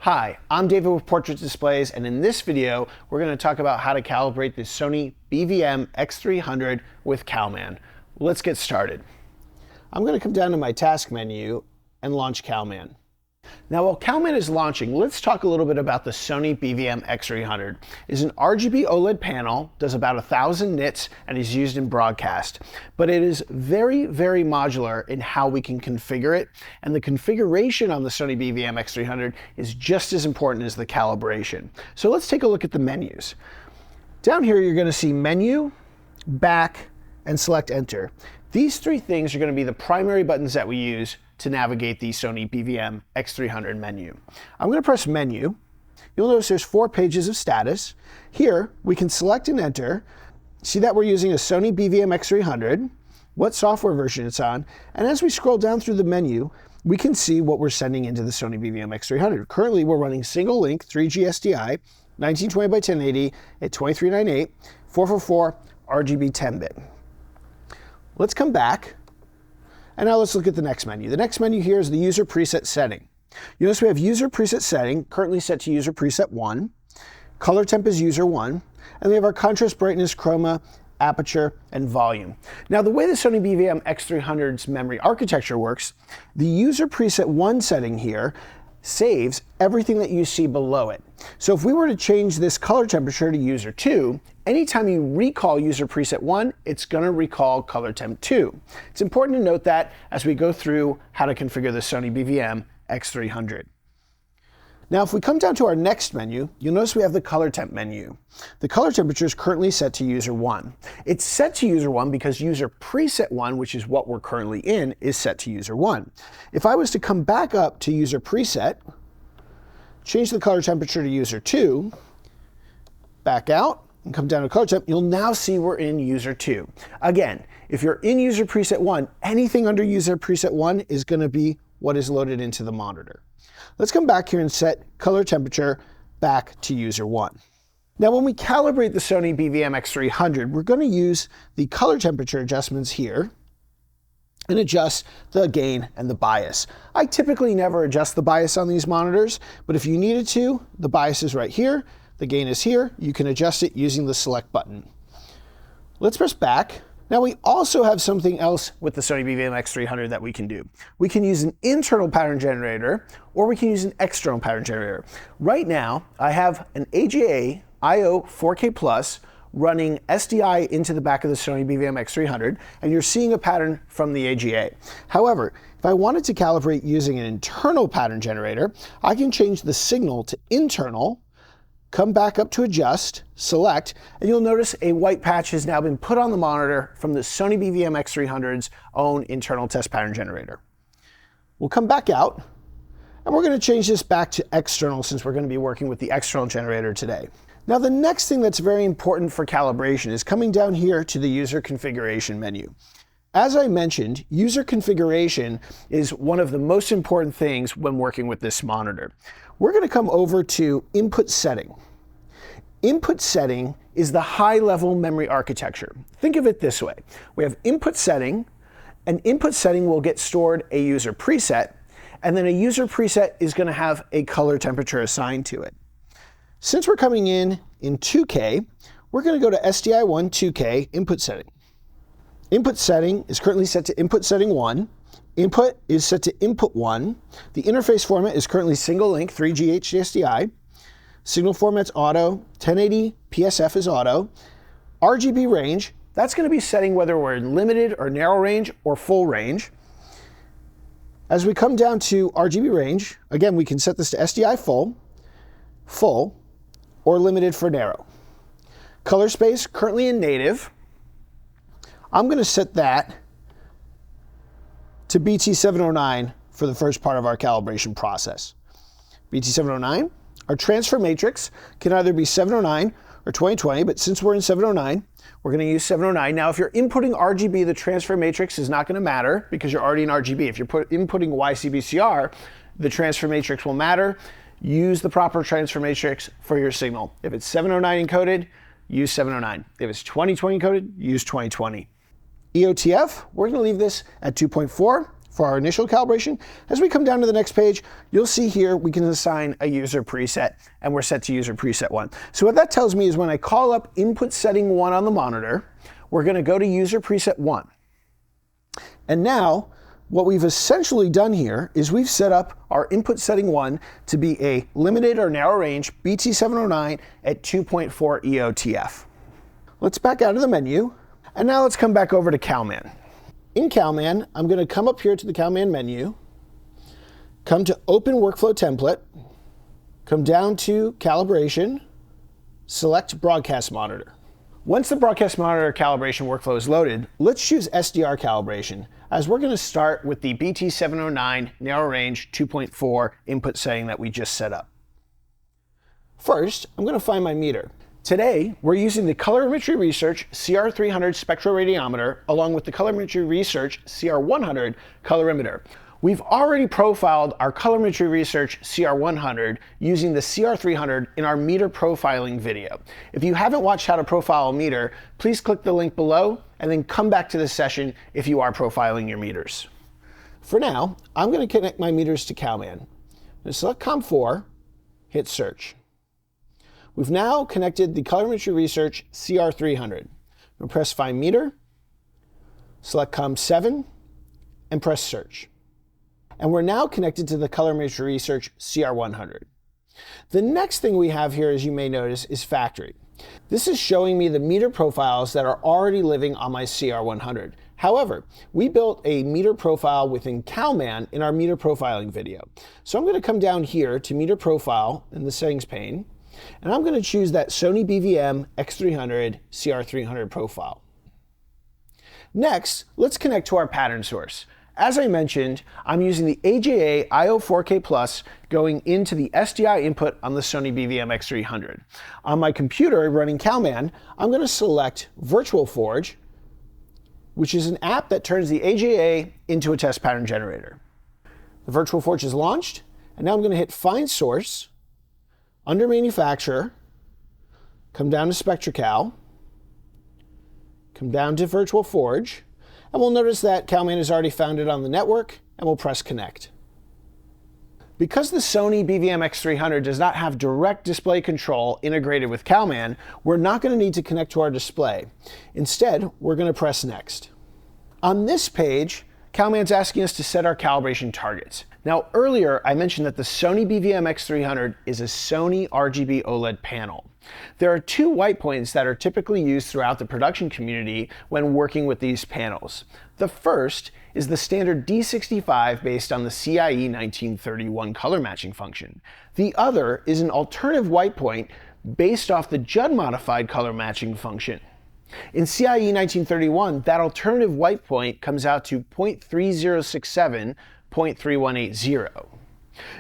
Hi, I'm David with Portrait Displays, and in this video, we're going to talk about how to calibrate the Sony BVM-X300 with Calman. Let's get started. I'm going to come down to my task menu and launch Calman. Now, while Calman is launching, let's talk a little bit about the Sony BVM-X300. It's an RGB OLED panel, does about 1,000 nits, and is used in broadcast. But it is very, very modular in how we can configure it, and the configuration on the Sony BVM-X300 is just as important as the calibration. So let's take a look at the menus. Down here, you're going to see Menu, Back, and Select Enter. These three things are going to be the primary buttons that we use to navigate the Sony BVM-X300 menu. I'm going to press Menu. You'll notice there's 4 pages of status. Here, we can select and enter. See that we're using a Sony BVM-X300, what software version it's on, and as we scroll down through the menu, we can see what we're sending into the Sony BVM-X300. Currently, we're running single link 3G SDI, 1920 by 1080 at 2398, 444 RGB 10-bit. Let's come back. And now let's look at the next menu. The next menu here is the user preset setting. You notice we have user preset setting, currently set to user preset 1. Color temp is user 1. And we have our contrast, brightness, chroma, aperture, and volume. Now, the way the Sony BVM-X300's memory architecture works, the user preset 1 setting here saves everything that you see below it. So if we were to change this color temperature to user 2, anytime you recall user preset 1, it's going to recall color temp 2. It's important to note that as we go through how to configure the Sony BVM-X300. Now, if we come down to our next menu, you'll notice we have the color temp menu. The color temperature is currently set to user 1. It's set to user 1 because user preset 1, which is what we're currently in, is set to user 1. If I was to come back up to user preset, change the color temperature to user 2, back out, and come down to color temp, you'll now see we're in user 2. Again, if you're in user preset 1, anything under user preset 1 is going to be what is loaded into the monitor. Let's come back here and set color temperature back to user 1. Now, when we calibrate the Sony BVM-X300, we're going to use the color temperature adjustments here and adjust the gain and the bias. I typically never adjust the bias on these monitors, but if you needed to, the bias is right here, the gain is here. You can adjust it using the select button. Let's press back. Now, we also have something else with the Sony BVM-X300 that we can do. We can use an internal pattern generator, or we can use an external pattern generator. Right now, I have an AGA IO 4K Plus running SDI into the back of the Sony BVM-X300, and you're seeing a pattern from the AGA. However, if I wanted to calibrate using an internal pattern generator, I can change the signal to internal, come back up to adjust, select, and you'll notice a white patch has now been put on the monitor from the Sony BVM-X300's own internal test pattern generator. We'll come back out, and we're going to change this back to external since we're going to be working with the external generator today. Now, the next thing that's very important for calibration is coming down here to the user configuration menu. As I mentioned, user configuration is one of the most important things when working with this monitor. We're going to come over to Input Setting. Input Setting is the high-level memory architecture. Think of it this way. We have Input Setting, and Input Setting will get stored a user preset, and then a user preset is going to have a color temperature assigned to it. Since we're coming in 2K, we're going to go to SDI1 2K Input Setting. Input Setting is currently set to Input Setting 1. Input is set to Input 1. The interface format is currently single link 3G HDSDI. Signal format's auto. 1080 PSF is auto. RGB range, that's going to be setting whether we're in limited or narrow range or full range. As we come down to RGB range, again, we can set this to SDI full, or limited for narrow. Color space, currently in native. I'm going to set that to BT709 for the first part of our calibration process. BT709, our transfer matrix can either be 709 or 2020, but since we're in 709, we're going to use 709. Now, if you're inputting RGB, the transfer matrix is not going to matter because you're already in RGB. If you're inputting YCBCR, the transfer matrix will matter. Use the proper transfer matrix for your signal. If it's 709 encoded, use 709. If it's 2020 encoded, use 2020. EOTF, we're going to leave this at 2.4 for our initial calibration. As we come down to the next page, you'll see here we can assign a user preset, and we're set to user preset 1. So what that tells me is when I call up input setting 1 on the monitor, we're going to go to user preset 1. And now, what we've essentially done here is we've set up our input setting 1 to be a limited or narrow range BT709 at 2.4 EOTF. Let's back out of the menu, and now let's come back over to Calman. In Calman, I'm going to come up here to the Calman menu, come to Open Workflow Template, come down to Calibration, select Broadcast Monitor. Once the Broadcast Monitor calibration workflow is loaded, let's choose HDR Calibration, as we're going to start with the BT709 narrow range 2.4 input setting that we just set up. First, I'm going to find my meter. Today, we're using the Colorimetry Research CR300 spectroradiometer along with the Colorimetry Research CR100 colorimeter. We've already profiled our Colorimetry Research CR100 using the CR300 in our meter profiling video. If you haven't watched how to profile a meter, please click the link below and then come back to this session if you are profiling your meters. For now, I'm going to connect my meters to Calman. I'm going to select COM4, hit search. We've now connected the Colorimetry Research CR300. I'm going to press Find Meter, select COM7, and press Search. And we're now connected to the Colorimetry Research CR100. The next thing we have here, as you may notice, is Factory. This is showing me the meter profiles that are already living on my CR100. However, we built a meter profile within Calman in our meter profiling video. So I'm going to come down here to Meter Profile in the Settings pane, and I'm going to choose that Sony BVM-X300 CR300 profile. Next, let's connect to our pattern source. As I mentioned, I'm using the AJA IO4K Plus going into the SDI input on the Sony BVM-X300. On my computer running Calman, I'm going to select Virtual Forge, which is an app that turns the AJA into a test pattern generator. The Virtual Forge is launched, and now I'm going to hit Find Source, under Manufacturer, come down to SpectraCal, come down to Virtual Forge, and we'll notice that Calman is already found it on the network, and we'll press Connect. Because the Sony BVM-X300 does not have direct display control integrated with Calman, we're not going to need to connect to our display. Instead, we're going to press Next. On this page, Calman's asking us to set our calibration targets. Now, earlier I mentioned that the Sony BVM-X300 is a Sony RGB OLED panel. There are two white points that are typically used throughout the production community when working with these panels. The first is the standard D65 based on the CIE 1931 color matching function. The other is an alternative white point based off the Judd modified color matching function. In CIE 1931, that alternative white point comes out to 0.3067, 0.3180.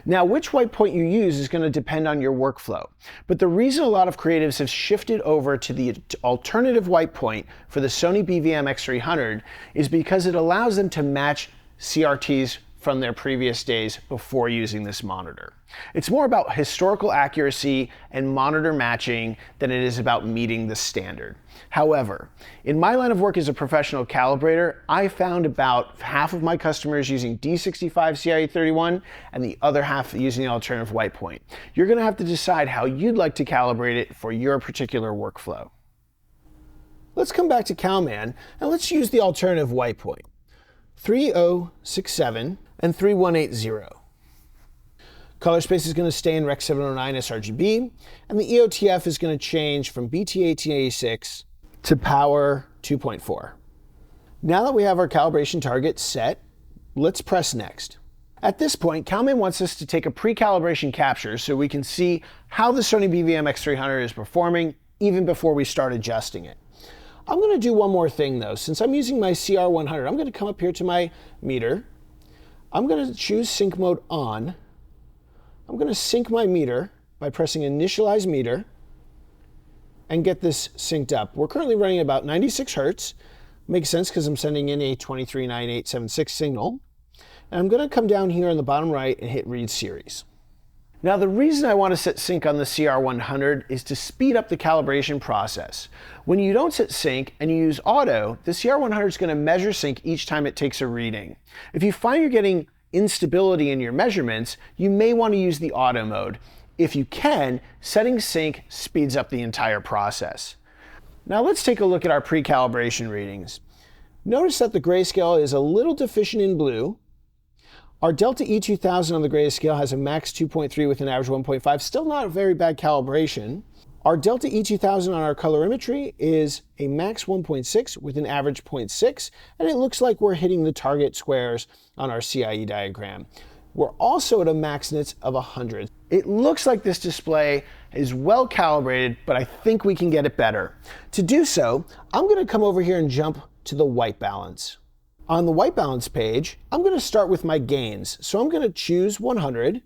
Now, which white point you use is going to depend on your workflow. But the reason a lot of creatives have shifted over to the alternative white point for the Sony BVM-X300 is because it allows them to match CRTs from their previous days before using this monitor. It's more about historical accuracy and monitor matching than it is about meeting the standard. However, in my line of work as a professional calibrator, I found about half of my customers using D65 CIE31 and the other half using the alternative white point. You're going to have to decide how you'd like to calibrate it for your particular workflow. Let's come back to Calman and let's use the alternative white point. 3067 and 3180. Color space is going to stay in Rec 709 sRGB, and the EOTF is going to change from BT1886 to Power 2.4. Now that we have our calibration target set, let's press Next. At this point, Calman wants us to take a pre-calibration capture so we can see how the Sony BVM-X300 is performing even before we start adjusting it. I'm going to do one more thing though. Since I'm using my CR100, I'm going to come up here to my meter. I'm going to choose sync mode on. I'm going to sync my meter by pressing Initialize Meter and get this synced up. We're currently running about 96 Hertz. Makes sense because I'm sending in a 239876 signal. And I'm going to come down here on the bottom right and hit Read Series. Now the reason I want to set sync on the CR100 is to speed up the calibration process. When you don't set sync and you use auto, the CR100 is going to measure sync each time it takes a reading. If you find you're getting instability in your measurements, you may want to use the auto mode. If you can, setting sync speeds up the entire process. Now let's take a look at our pre-calibration readings. Notice that the grayscale is a little deficient in blue. Our Delta E2000 on the grayscale has a max 2.3 with an average 1.5, still not a very bad calibration. Our Delta E2000 on our colorimetry is a max 1.6 with an average 0.6, and it looks like we're hitting the target squares on our CIE diagram. We're also at a max nits of 100. It looks like this display is well calibrated, but I think we can get it better. To do so, I'm going to come over here and jump to the white balance. On the white balance page, I'm going to start with my gains. So I'm going to choose 100.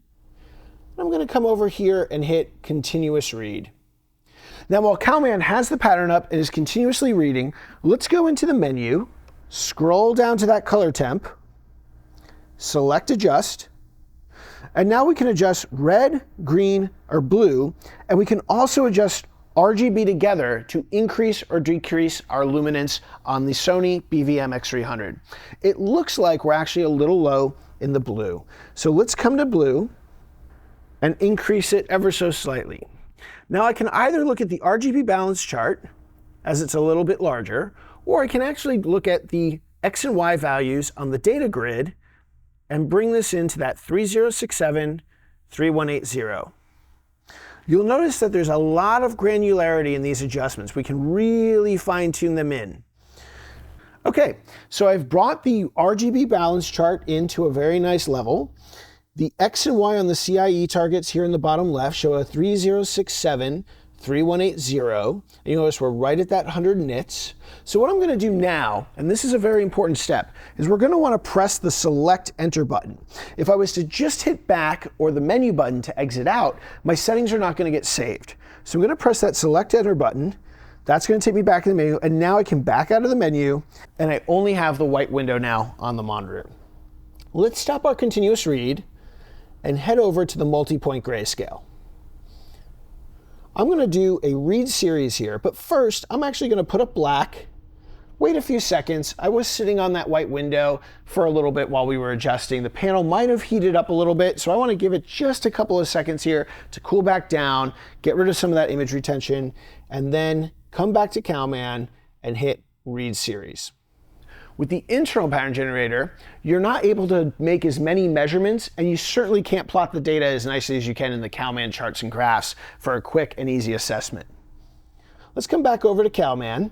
I'm going to come over here and hit continuous read. Now while Calman has the pattern up and is continuously reading, let's go into the menu, scroll down to that color temp, select adjust, and now we can adjust red, green, or blue, and we can also adjust RGB together to increase or decrease our luminance on the Sony BVM-X300. It looks like we're actually a little low in the blue. So let's come to blue and increase it ever so slightly. Now I can either look at the RGB balance chart, as it's a little bit larger, or I can actually look at the X and Y values on the data grid and bring this into that 3067, 3180. You'll notice that there's a lot of granularity in these adjustments. We can really fine tune them in. Okay, so I've brought the RGB balance chart into a very nice level. The X and Y on the CIE targets here in the bottom left show a 3067, 3180, and you notice we're right at that 100 nits. So what I'm going to do now, and this is a very important step, is we're going to want to press the select enter button. If I was to just hit back or the menu button to exit out, my settings are not going to get saved. So I'm going to press that select enter button. That's going to take me back in the menu, and now I can back out of the menu, and I only have the white window now on the monitor. Let's stop our continuous read and head over to the multi-point grayscale. I'm going to do a read series here, but first I'm actually going to put up black, wait a few seconds. I was sitting on that white window for a little bit while we were adjusting. The panel might have heated up a little bit, so I want to give it just a couple of seconds here to cool back down, get rid of some of that image retention, and then come back to Calman and hit read series. With the internal pattern generator, you're not able to make as many measurements, and you certainly can't plot the data as nicely as you can in the Calman charts and graphs for a quick and easy assessment. Let's come back over to Calman.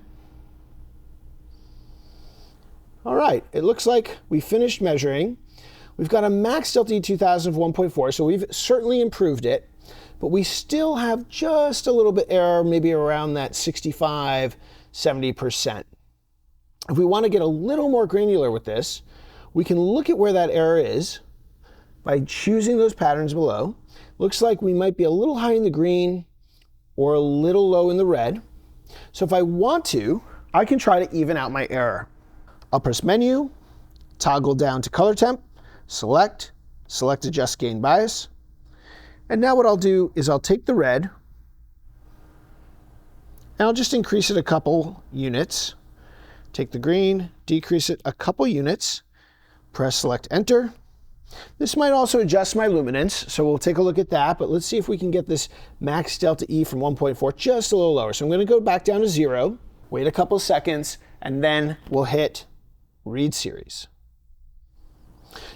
All right, it looks like we finished measuring. We've got a max Delta E2000 of 1.4, so we've certainly improved it, but we still have just a little bit error, maybe around that 65, 70%. If we want to get a little more granular with this, we can look at where that error is by choosing those patterns below. Looks like we might be a little high in the green or a little low in the red. So if I want to, I can try to even out my error. I'll press menu, toggle down to color temp, select adjust gain bias. And now what I'll do is I'll take the red and I'll just increase it a couple units. Take the green, decrease it a couple units, press select enter. This might also adjust my luminance, so we'll take a look at that, but let's see if we can get this max delta E from 1.4 just a little lower. So I'm going to go back down to 0, wait a couple seconds, and then we'll hit read series.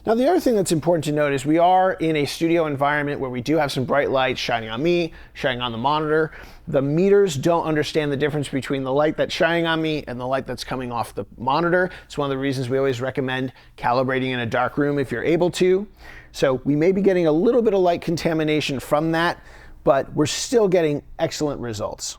Now the other thing that's important to note is we are in a studio environment where we do have some bright light shining on me, shining on the monitor. The meters don't understand the difference between the light that's shining on me and the light that's coming off the monitor. It's one of the reasons we always recommend calibrating in a dark room if you're able to. So we may be getting a little bit of light contamination from that, but we're still getting excellent results.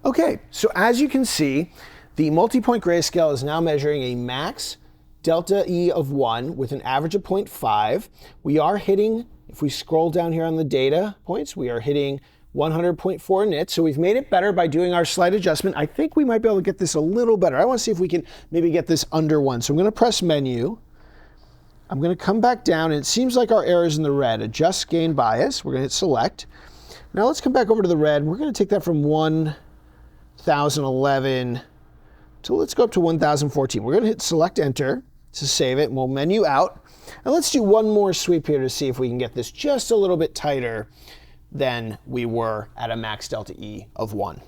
Okay, so as you can see, the multi-point grayscale is now measuring a max delta E of 1 with an average of 0.5. We are hitting, if we scroll down here on the data points, we are hitting 100.4 nits. So we've made it better by doing our slight adjustment. I think we might be able to get this a little better. I want to see if we can maybe get this under 1. So I'm going to press menu. I'm going to come back down, and it seems like our error is in the red. Adjust gain bias. We're going to hit select. Now let's come back over to the red. We're going to take that from 1011 to, let's go up to 1014. We're going to hit select enter to save it, and we'll menu out. And let's do one more sweep here to see if we can get this just a little bit tighter than we were at a max delta E of 1.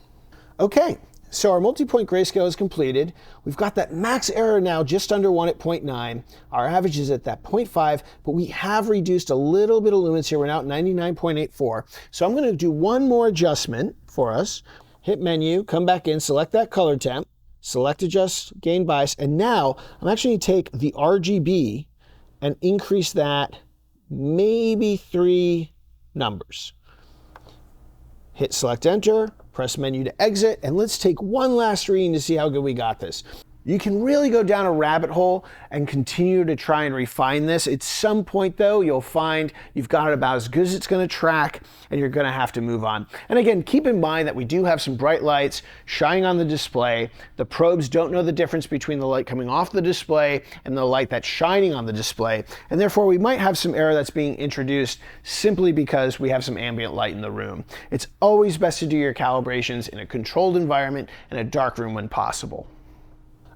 Okay. So our multi-point grayscale is completed. We've got that max error now just under 1 at 0.9. Our average is at that 0.5, but we have reduced a little bit of lumens here. We're now at 99.84. So I'm going to do one more adjustment for us. Hit menu, come back in, select that color temp, select adjust gain bias, and now I'm actually going to take the RGB and increase that maybe 3 numbers. Hit select enter. Press menu to exit, and let's take one last reading to see how good we got this. You can really go down a rabbit hole and continue to try and refine this. At some point though, you'll find you've got it about as good as it's going to track, and you're going to have to move on. And again, keep in mind that we do have some bright lights shining on the display. The probes don't know the difference between the light coming off the display and the light that's shining on the display, and therefore we might have some error that's being introduced simply because we have some ambient light in the room. It's always best to do your calibrations in a controlled environment and a dark room when possible.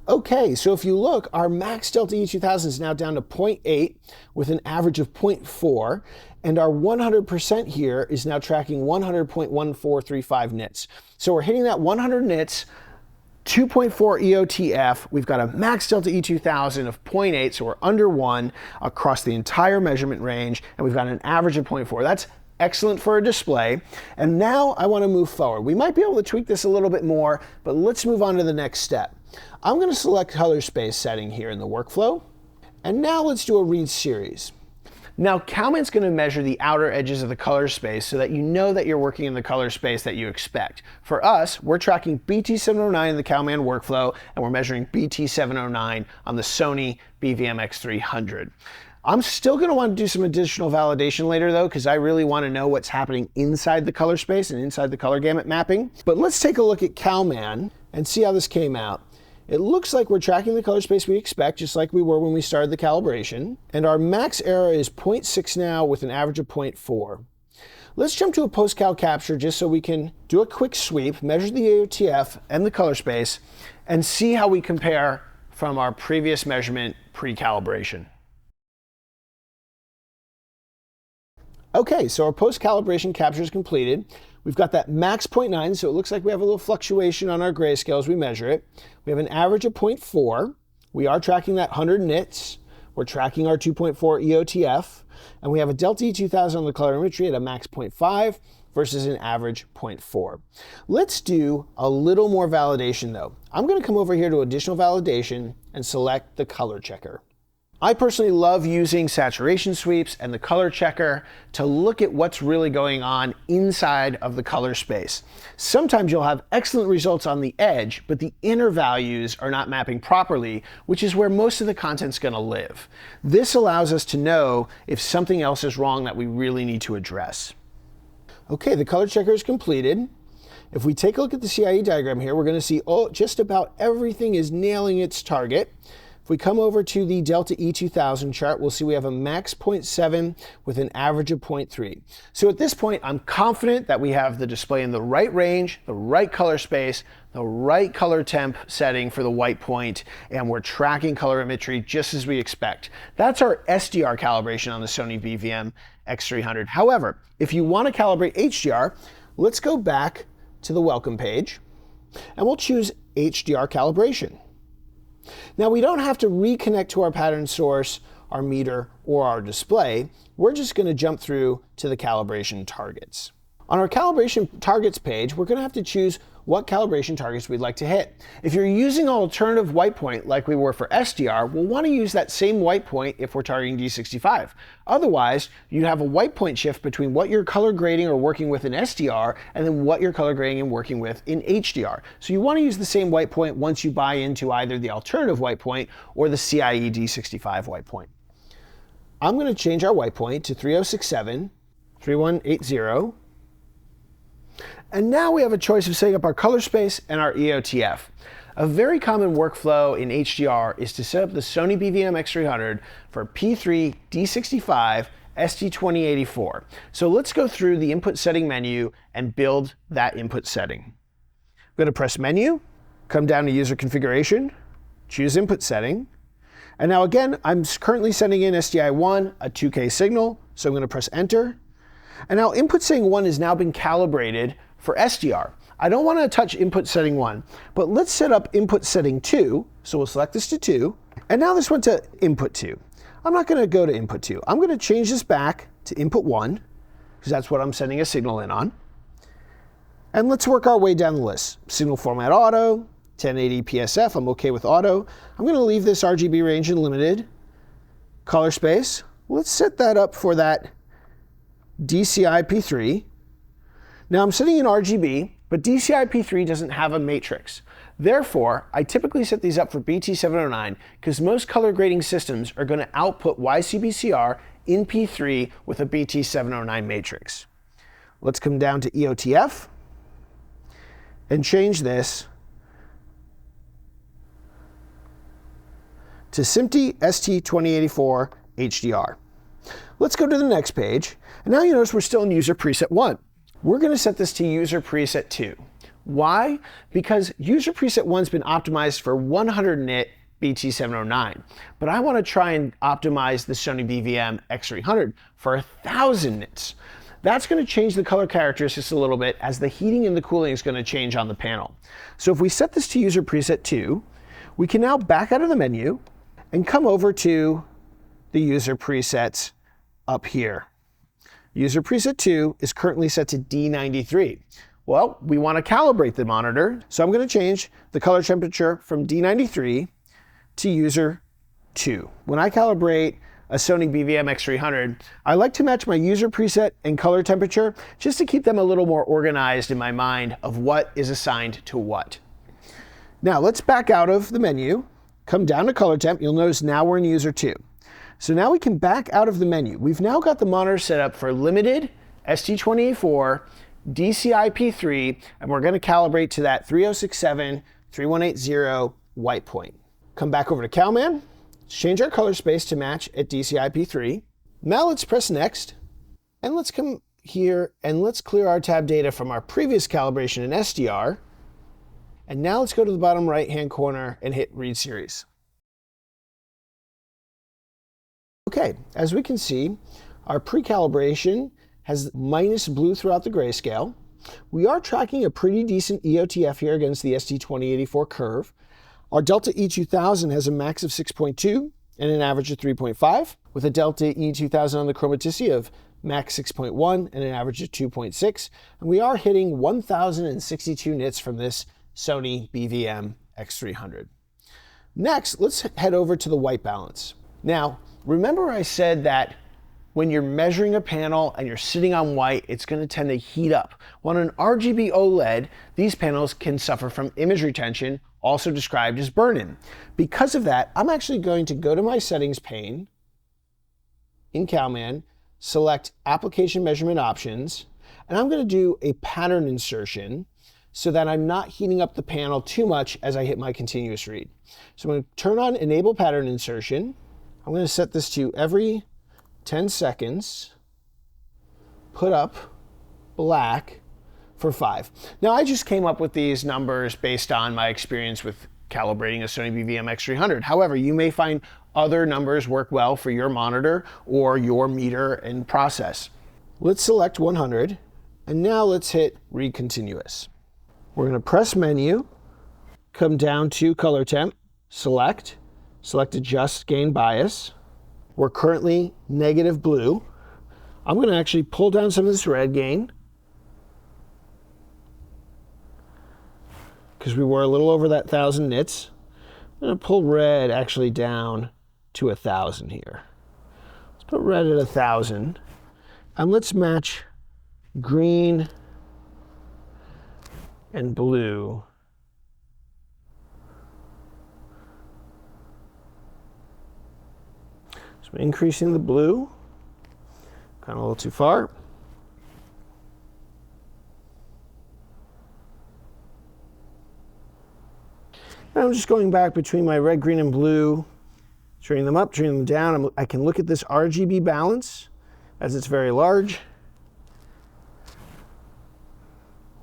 Okay, so if you look, our max delta E2000 is now down to 0.8 with an average of 0.4, and our 100% here is now tracking 100.1435 nits. So we're hitting that 100 nits, 2.4 EOTF. We've got a max delta E2000 of 0.8, so we're under 1 across the entire measurement range, and we've got an average of 0.4. That's excellent for a display. And now I want to move forward. We might be able to tweak this a little bit more, but let's move on to the next step. I'm going to select color space setting here in the workflow. And now let's do a read series. Now Calman's going to measure the outer edges of the color space so that you know that you're working in the color space that you expect. For us, we're tracking BT709 in the Calman workflow, and we're measuring BT709 on the Sony BVM-X300. I'm still going to want to do some additional validation later though, because I really want to know what's happening inside the color space and inside the color gamut mapping. But let's take a look at Calman and see how this came out. It looks like we're tracking the color space we expect, just like we were when we started the calibration. And our max error is 0.6 now with an average of 0.4. Let's jump to a post-cal capture just so we can do a quick sweep, measure the AOTF and the color space, and see how we compare from our previous measurement pre-calibration. Okay, so our post-calibration capture is completed. We've got that max 0.9, so it looks like we have a little fluctuation on our grayscale as we measure it. We have an average of 0.4. We are tracking that 100 nits. We're tracking our 2.4 EOTF. And we have a delta E2000 on the colorimetry at a max 0.5 versus an average 0.4. Let's do a little more validation though. I'm going to come over here to additional validation and select the color checker. I personally love using saturation sweeps and the color checker to look at what's really going on inside of the color space. Sometimes you'll have excellent results on the edge, but the inner values are not mapping properly, which is where most of the content's going to live. This allows us to know if something else is wrong that we really need to address. Okay, the color checker is completed. If we take a look at the CIE diagram here, we're going to see, oh, just about everything is nailing its target. If we come over to the delta E2000 chart, we'll see we have a max 0.7 with an average of 0.3. So at this point, I'm confident that we have the display in the right range, the right color space, the right color temp setting for the white point, and we're tracking colorimetry just as we expect. That's our SDR calibration on the Sony BVM-X300. However, if you want to calibrate HDR, let's go back to the welcome page, and we'll choose HDR calibration. Now we don't have to reconnect to our pattern source, our meter, or our display. We're just going to jump through to the calibration targets. On our calibration targets page, we're going to have to choose what calibration targets we'd like to hit. If you're using an alternative white point like we were for SDR, we'll want to use that same white point if we're targeting D65. Otherwise, you'd have a white point shift between what you're color grading or working with in SDR and then what you're color grading and working with in HDR. So you want to use the same white point once you buy into either the alternative white point or the CIE D65 white point. I'm going to change our white point to 3067, 3180. And now we have a choice of setting up our color space and our EOTF. A very common workflow in HDR is to set up the Sony BVM-X300 for P3, D65, SD2084. So let's go through the input setting menu and build that input setting. I'm going to press Menu, come down to User Configuration, choose Input Setting. And now again, I'm currently sending in SDI1, a 2K signal, so I'm going to press Enter. And now Input Setting 1 has now been calibrated for SDR. I don't want to touch Input Setting 1, but let's set up Input Setting 2. So we'll select this to 2. And now this went to Input 2. I'm not going to go to Input 2. I'm going to change this back to Input 1, because that's what I'm sending a signal in on. And let's work our way down the list. Signal Format Auto, 1080 PSF, I'm okay with Auto. I'm going to leave this RGB range in Limited. Color Space, let's set that up for that DCI P3. Now I'm setting in RGB, but DCI P3 doesn't have a matrix. Therefore, I typically set these up for BT709 because most color grading systems are going to output YCBCR in P3 with a BT709 matrix. Let's come down to EOTF and change this to SMPTE ST2084 HDR. Let's go to the next page, and now you notice we're still in User Preset 1. We're going to set this to User Preset 2. Why? Because User Preset 1's been optimized for 100 nit BT709, but I want to try and optimize the Sony BVM-X300 for 1000 nits. That's going to change the color characteristics a little bit as the heating and the cooling is going to change on the panel. So if we set this to User Preset 2, we can now back out of the menu and come over to the user presets up here. User preset 2 is currently set to D93. Well, we want to calibrate the monitor, so I'm going to change the color temperature from D93 to user 2. When I calibrate a Sony BVM-X300, I like to match my user preset and color temperature just to keep them a little more organized in my mind of what is assigned to what. Now let's back out of the menu, come down to color temp. You'll notice now we're in user 2. So now we can back out of the menu. We've now got the monitor set up for limited, ST2084, DCI P3, and we're going to calibrate to that 3067, 3180 white point. Come back over to Calman, change our color space to match at DCI P3. Now let's press Next, and let's come here and let's clear our tab data from our previous calibration in SDR. And now let's go to the bottom right-hand corner and hit Read Series. Okay, as we can see, our pre-calibration has minus blue throughout the grayscale. We are tracking a pretty decent EOTF here against the ST2084 curve. Our Delta E2000 has a max of 6.2 and an average of 3.5, with a Delta E2000 on the chromaticity of max 6.1 and an average of 2.6. And we are hitting 1062 nits from this Sony BVM-X300. Next, let's head over to the white balance. Now, remember I said that when you're measuring a panel and you're sitting on white, it's going to tend to heat up. On an RGB OLED, these panels can suffer from image retention, also described as burn-in. Because of that, I'm actually going to go to my settings pane in Calman, select Application Measurement Options, and I'm going to do a pattern insertion so that I'm not heating up the panel too much as I hit my continuous read. So I'm going to turn on Enable Pattern Insertion. I'm going to set this to every 10 seconds, put up black for 5. Now I just came up with these numbers based on my experience with calibrating a Sony BVM-X300. However, you may find other numbers work well for your monitor or your meter and process. Let's select 100, and now let's hit Read Continuous. We're going to press Menu, come down to Color Temp, select Adjust Gain Bias. We're currently negative blue. I'm going to actually pull down some of this red gain because we were a little over that 1000 nits. I'm going to pull red actually down to 1000 here. Let's put red at 1000, and let's match green and blue. So I'm increasing the blue, kind of a little too far. And I'm just going back between my red, green, and blue, turning them up, turning them down. I can look at this RGB balance as it's very large.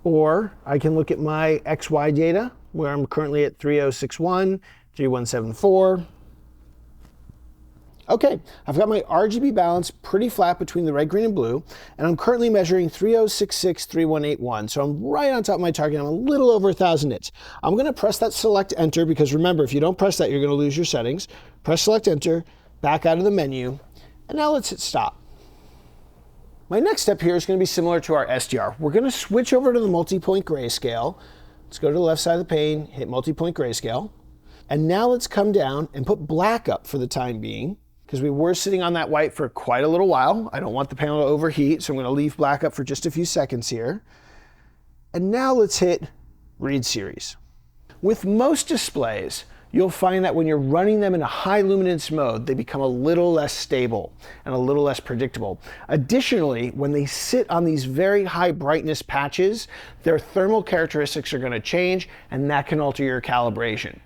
Or I can look at my XY data, where I'm currently at 3061, 3174. Okay, I've got my RGB balance pretty flat between the red, green, and blue, and I'm currently measuring 3066, 3181. So I'm right on top of my target. I'm a little over 1,000 nits. I'm gonna press that select enter, because remember, if you don't press that, you're gonna lose your settings. Press select enter, back out of the menu, and now let's hit stop. My next step here is going to be similar to our SDR. We're going to switch over to the multi-point grayscale. Let's go to the left side of the pane, hit multi-point grayscale. And now let's come down and put black up for the time being, because we were sitting on that white for quite a little while. I don't want the panel to overheat, so I'm going to leave black up for just a few seconds here. And now let's hit read series. With most displays, you'll find that when you're running them in a high luminance mode, they become a little less stable and a little less predictable. Additionally, when they sit on these very high brightness patches, their thermal characteristics are going to change, and that can alter your calibration.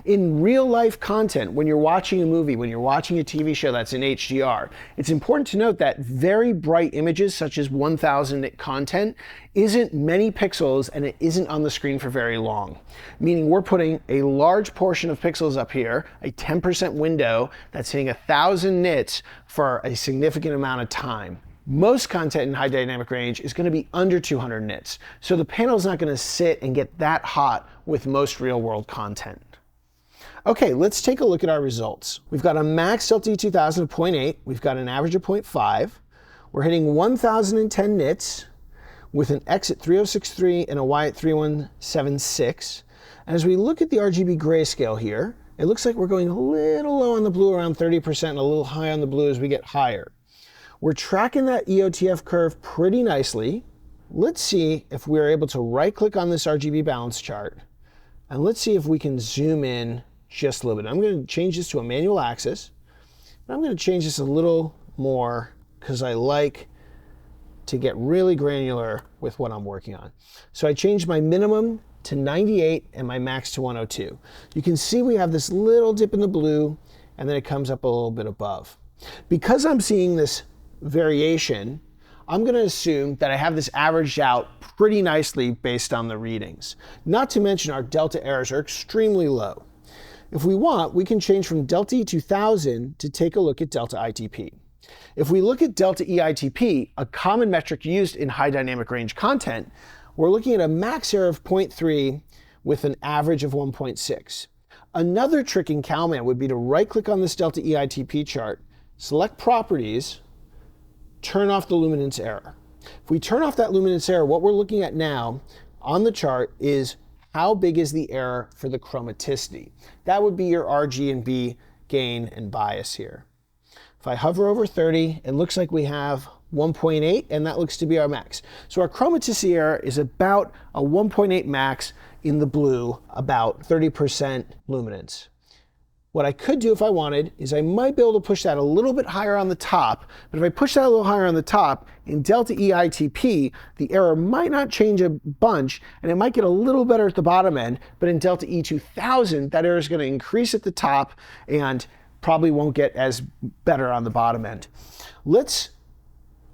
In real life content, when you're watching a movie, when you're watching a TV show that's in HDR, it's important to note that very bright images such as 1000 nit content isn't many pixels, and it isn't on the screen for very long. Meaning we're putting a large portion of pixels up here, a 10% window that's hitting 1000 nits for a significant amount of time. Most content in high dynamic range is going to be under 200 nits, so the panel is not going to sit and get that hot with most real world content. Okay, let's take a look at our results. We've got a max Delta E 2000 of 0.8. We've got an average of 0.5. We're hitting 1010 nits with an X at 3063 and a Y at 3176. And as we look at the RGB grayscale here, it looks like we're going a little low on the blue, around 30%, and a little high on the blue as we get higher. We're tracking that EOTF curve pretty nicely. Let's see if we're able to right-click on this RGB balance chart, and let's see if we can zoom in just a little bit. I'm going to change this to a manual axis. I'm going to change this a little more because I like to get really granular with what I'm working on. So I changed my minimum to 98 and my max to 102. You can see we have this little dip in the blue, and then it comes up a little bit above. Because I'm seeing this variation, I'm going to assume that I have this averaged out pretty nicely based on the readings. Not to mention our delta errors are extremely low. If we want, we can change from Delta E 2000 to take a look at Delta ITP. If we look at Delta EITP, a common metric used in high dynamic range content, we're looking at a max error of 0.3 with an average of 1.6. Another trick in Calman would be to right-click on this Delta EITP chart, select Properties, turn off the luminance error. If we turn off that luminance error, what we're looking at now on the chart is how big is the error for the chromaticity. That would be your RG and B gain and bias here. If I hover over 30, it looks like we have 1.8, and that looks to be our max. So our chromaticity error is about a 1.8 max in the blue, about 30% luminance. What I could do if I wanted is I might be able to push that a little bit higher on the top, but if I push that a little higher on the top, in Delta EITP, the error might not change a bunch, and it might get a little better at the bottom end, but in Delta E2000, that error is going to increase at the top and probably won't get as better on the bottom end. Let's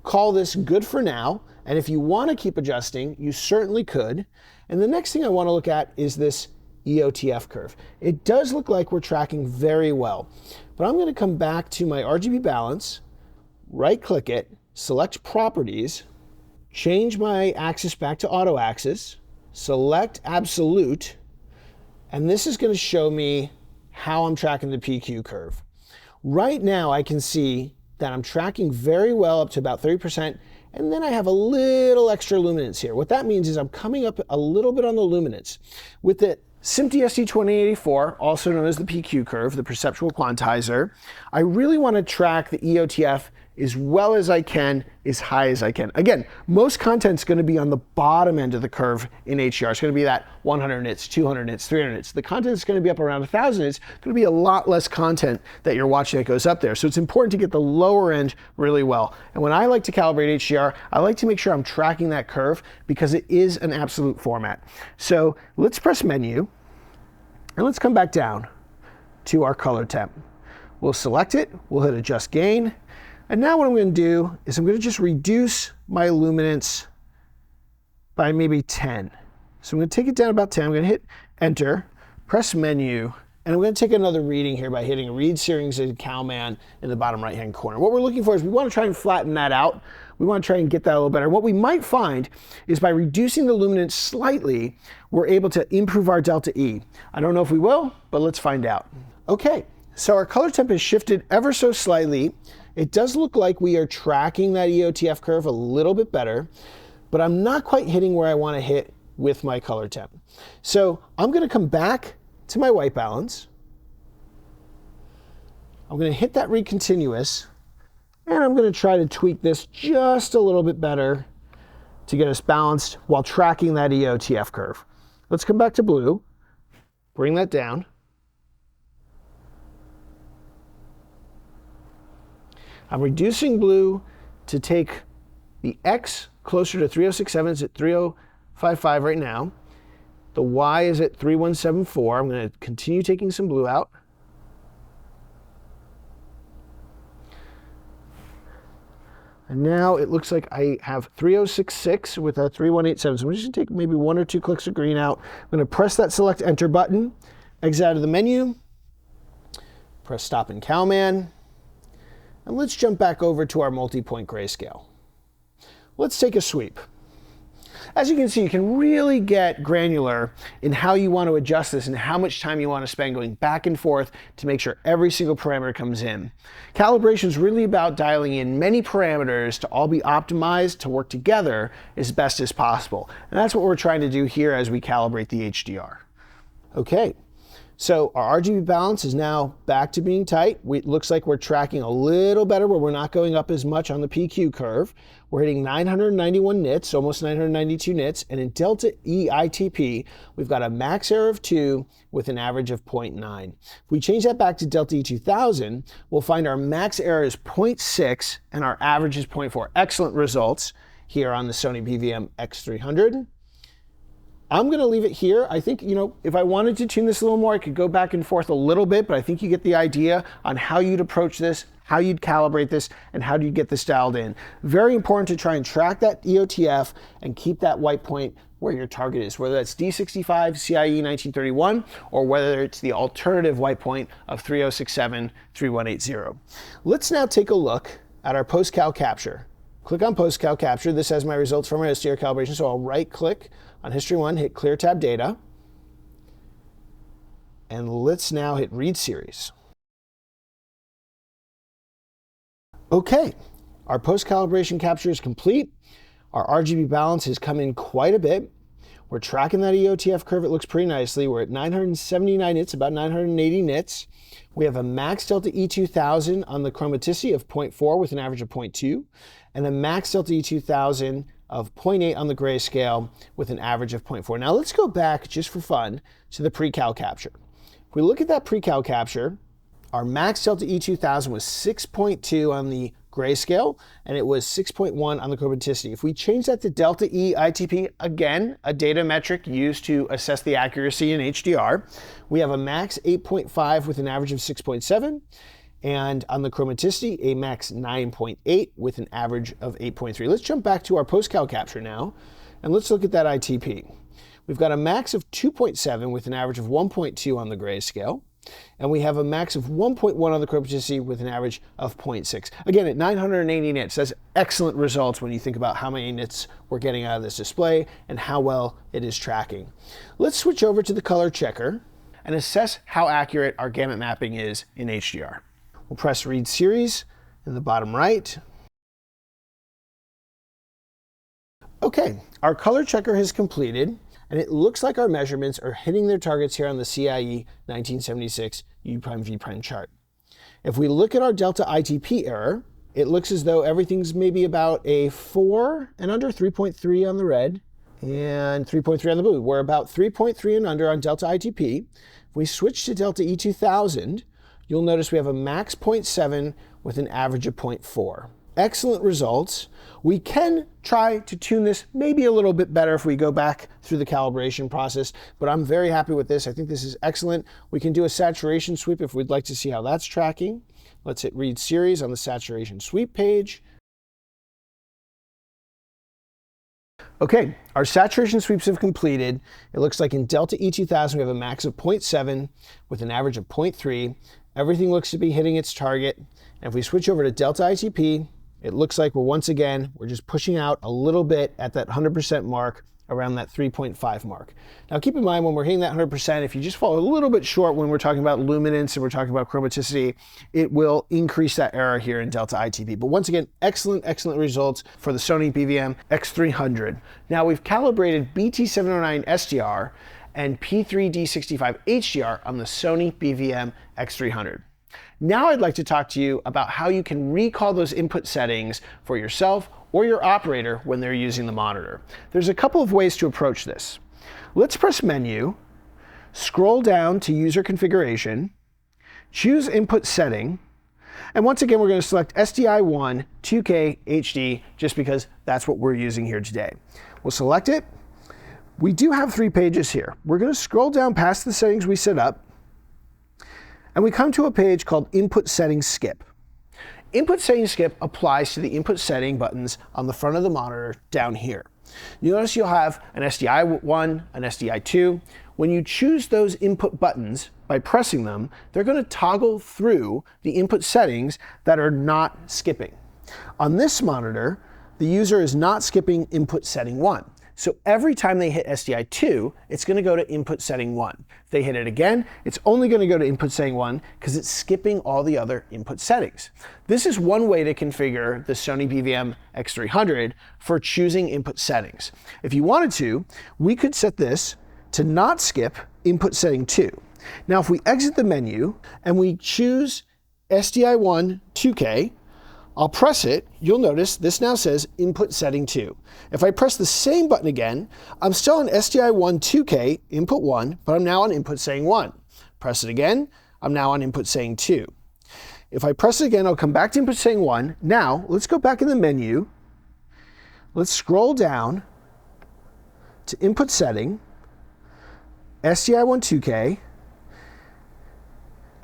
call this good for now, and if you want to keep adjusting, you certainly could. And the next thing I want to look at is this EOTF curve. It does look like we're tracking very well, but I'm going to come back to my RGB balance, right-click it, select Properties, change my axis back to auto axis, select Absolute, and this is going to show me how I'm tracking the PQ curve. Right now I can see that I'm tracking very well up to about 30%, and then I have a little extra luminance here. What that means is I'm coming up a little bit on the luminance. With the SMPTE SD2084, also known as the PQ curve, the perceptual quantizer, I really want to track the EOTF as well as I can, as high as I can. Again, most content's going to be on the bottom end of the curve in HDR. It's going to be that 100 nits, 200 nits, 300 nits. The content is going to be up around 1,000 nits. It's going to be a lot less content that you're watching that goes up there. So it's important to get the lower end really well. And when I like to calibrate HDR, I like to make sure I'm tracking that curve because it is an absolute format. So let's press Menu. And let's come back down to our color temp. We'll select it, we'll hit adjust gain, and now what I'm going to do is I'm going to just reduce my luminance by maybe 10. So I'm going to take it down about 10, I'm going to hit enter, press menu, and I'm going to take another reading here by hitting read series in Calman in the bottom right hand corner. What we're looking for is we want to try and flatten that out. We want to try and get that a little better. What we might find is by reducing the luminance slightly, we're able to improve our delta E. I don't know if we will, but let's find out. Okay, so our color temp has shifted ever so slightly. It does look like we are tracking that EOTF curve a little bit better, but I'm not quite hitting where I want to hit with my color temp. So I'm going to come back to my white balance. I'm going to hit that read continuous, and I'm going to try to tweak this just a little bit better to get us balanced while tracking that EOTF curve. Let's come back to blue, bring that down. I'm reducing blue to take the X closer to 3067. It's at 3055 right now. The Y is at 3174. I'm going to continue taking some blue out. And now it looks like I have 3066 with a 3187. So I'm just going to take maybe 1 or 2 clicks of green out. I'm going to press that select enter button, exit out of the menu, press stop in Calman, and let's jump back over to our multi-point grayscale. Let's take a sweep. As you can see, you can really get granular in how you want to adjust this and how much time you want to spend going back and forth to make sure every single parameter comes in. Calibration is really about dialing in many parameters to all be optimized to work together as best as possible. And that's what we're trying to do here as we calibrate the HDR. Okay. So our RGB balance is now back to being tight. It looks like we're tracking a little better where we're not going up as much on the PQ curve. We're hitting 991 nits, almost 992 nits, and in delta E ITP, we've got a max error of 2 with an average of 0.9. If we change that back to delta E 2000, we'll find our max error is 0.6 and our average is 0.4. Excellent results here on the Sony BVM-X300. I'm going to leave it here. I think, if I wanted to tune this a little more, I could go back and forth a little bit, but I think you get the idea on how you'd approach this, how you'd calibrate this, and how do you get this dialed in. Very important to try and track that EOTF and keep that white point where your target is, whether that's D65, CIE 1931, or whether it's the alternative white point of 3067, 3180. Let's now take a look at our post-cal capture. Click on post-cal capture. This has my results from our HDR calibration, so I'll right-click on History 1, hit Clear Tab Data, and let's now hit Read Series. Okay, our post-calibration capture is complete. Our RGB balance has come in quite a bit. We're tracking that EOTF curve. It looks pretty nicely. We're at 979 nits, about 980 nits. We have a max delta E2000 on the chromaticity of 0.4 with an average of 0.2, and a max delta E2000 of 0.8 on the grayscale with an average of 0.4. Now let's go back, just for fun, to the pre-cal capture. If we look at that pre-cal capture, our max delta E2000 was 6.2 on the grayscale, and it was 6.1 on the chromaticity. If we change that to delta E ITP, again, a data metric used to assess the accuracy in HDR, we have a max 8.5 with an average of 6.7, and on the chromaticity, a max 9.8 with an average of 8.3. Let's jump back to our post-cal capture now, and let's look at that ITP. We've got a max of 2.7 with an average of 1.2 on the grayscale, and we have a max of 1.1 on the chromaticity with an average of 0.6. Again, at 980 nits, that's excellent results when you think about how many nits we're getting out of this display and how well it is tracking. Let's switch over to the color checker and assess how accurate our gamut mapping is in HDR. We'll press Read Series in the bottom right. Okay, our color checker has completed, and it looks like our measurements are hitting their targets here on the CIE 1976 U'(V' chart. If we look at our delta ITP error, it looks as though everything's maybe about a 4 and under, 3.3 on the red, and 3.3 on the blue. We're about 3.3 and under on delta ITP. If we switch to delta E2000, you'll notice we have a max 0.7 with an average of 0.4. excellent results. We can try to tune this maybe a little bit better if we go back through the calibration process, but I'm very happy with this. I think this is excellent. We can do a saturation sweep if we'd like to see how that's tracking. Let's hit read series on the saturation sweep page. Okay, our saturation sweeps have completed. It looks like in Delta E2000 we have a max of 0.7 with an average of 0.3. Everything looks to be hitting its target. And if we switch over to Delta ITP, it looks like we're just pushing out a little bit at that 100% mark, around that 3.5 mark. Now keep in mind when we're hitting that 100%, if you just fall a little bit short when we're talking about luminance and we're talking about chromaticity, it will increase that error here in Delta ITP. But once again, excellent results for the Sony BVM-X300. Now we've calibrated BT709 SDR and P3D65 HDR on the Sony BVM-X300. Now I'd like to talk to you about how you can recall those input settings for yourself or your operator when they're using the monitor. There's a couple of ways to approach this. Let's press Menu, scroll down to User Configuration, choose Input Setting, and once again we're going to select SDI1 2K HD just because that's what we're using here today. We'll select it. We do have 3 pages here. We're going to scroll down past the settings we set up, and we come to a page called Input Settings Skip. Input Settings Skip applies to the input setting buttons on the front of the monitor down here. You notice you'll have an SDI1, an SDI2. When you choose those input buttons by pressing them, they're going to toggle through the input settings that are not skipping. On this monitor, the user is not skipping input setting 1. So every time they hit SDI2, it's going to go to input setting 1. If they hit it again, it's only going to go to input setting 1 because it's skipping all the other input settings. This is one way to configure the Sony BVM-X300 for choosing input settings. If you wanted to, we could set this to not skip input setting 2. Now if we exit the menu and we choose SDI1 2K, I'll press it, you'll notice this now says input setting 2. If I press the same button again, I'm still on SDI1 2K, input 1, but I'm now on input setting 1. Press it again, I'm now on input setting 2. If I press it again, I'll come back to input setting 1. Now, let's go back in the menu. Let's scroll down to input setting, SDI1 2K,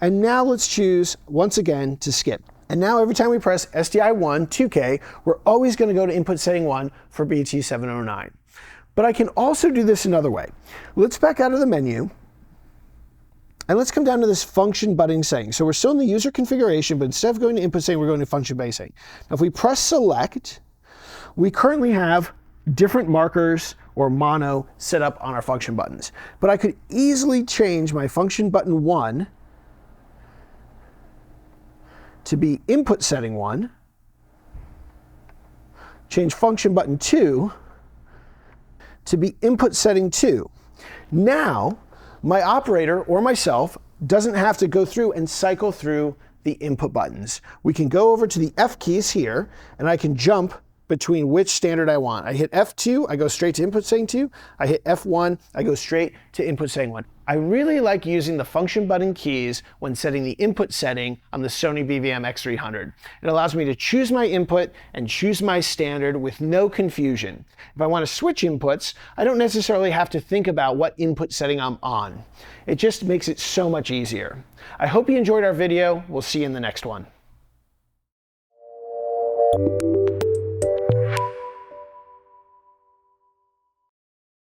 and now let's choose, once again, to skip. And now every time we press SDI1 2K, we're always going to go to input setting 1 for BT709. But I can also do this another way. Let's back out of the menu, and let's come down to this function button setting. So we're still in the user configuration, but instead of going to input setting, we're going to function base setting. Now if we press select, we currently have different markers or mono set up on our function buttons. But I could easily change my function button 1 to be input setting 1, change function button 2 to be input setting 2. Now, my operator or myself doesn't have to go through and cycle through the input buttons. We can go over to the F keys here, and I can jump between which standard I want. I hit F2, I go straight to input setting 2. I hit F1, I go straight to input setting 1. I really like using the function button keys when setting the input setting on the Sony BVM-X300. It allows me to choose my input and choose my standard with no confusion. If I want to switch inputs, I don't necessarily have to think about what input setting I'm on. It just makes it so much easier. I hope you enjoyed our video. We'll see you in the next one.